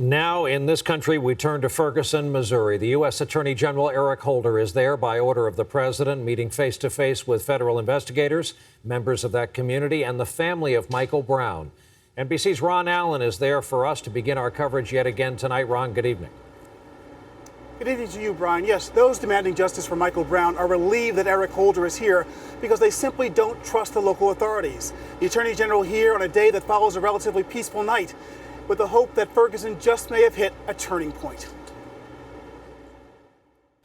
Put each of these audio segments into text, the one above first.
Now in this country, we turn to Ferguson, Missouri. The U.S. Attorney General Eric Holder is there by order of the president, meeting face-to-face with federal investigators, members of that community, and the family of Michael Brown. NBC's Ron Allen is there for us to begin our coverage yet again tonight. Ron, good evening. Good evening to you, Brian. Yes, those demanding justice for Michael Brown are relieved that Eric Holder is here because they simply don't trust the local authorities. The Attorney General here on a day that follows a relatively peaceful night, with the hope that Ferguson just may have hit a turning point.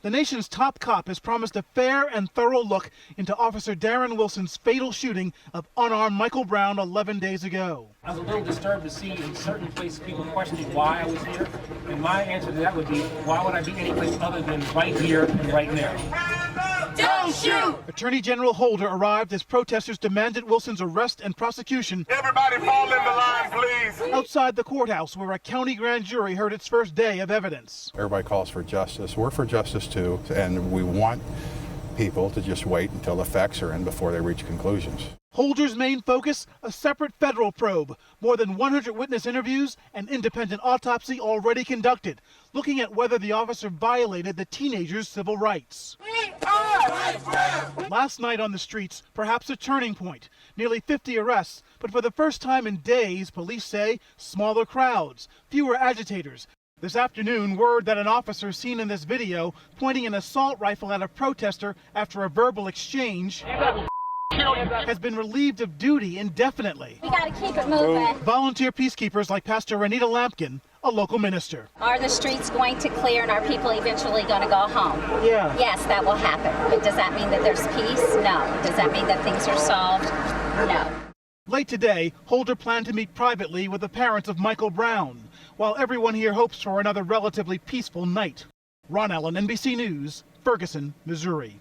The nation's top cop has promised a fair and thorough look into Officer Darren Wilson's fatal shooting of unarmed Michael Brown 11 days ago. I was a little disturbed to see in certain places people questioning why I was here, and my answer to that would be, why would I be anyplace other than right here and right now? Don't shoot! Attorney General Holder arrived as protesters demanded Wilson's arrest and prosecution. Everybody fall into line, please. Outside the courthouse where a county grand jury heard its first day of evidence. Everybody calls for justice. We're for justice too, and we want people to just wait until the facts are in before they reach conclusions. Holder's main focus, a separate federal probe. More than 100 witness interviews and independent autopsy already conducted, looking at whether the officer violated the teenager's civil rights. Last night on the streets, perhaps a turning point. Nearly 50 arrests, but for the first time in days, police say smaller crowds, fewer agitators. This afternoon, word that an officer seen in this video pointing an assault rifle at a protester after a verbal exchange has been relieved of duty indefinitely. We got to keep it moving. Volunteer peacekeepers like Pastor Renita Lampkin, a local minister. Are the streets going to clear and are people eventually going to go home? Yeah. Yes, that will happen. But does that mean that there's peace? No. Does that mean that things are solved? No. Late today, Holder planned to meet privately with the parents of Michael Brown, while everyone here hopes for another relatively peaceful night. Ron Allen, NBC News, Ferguson, Missouri.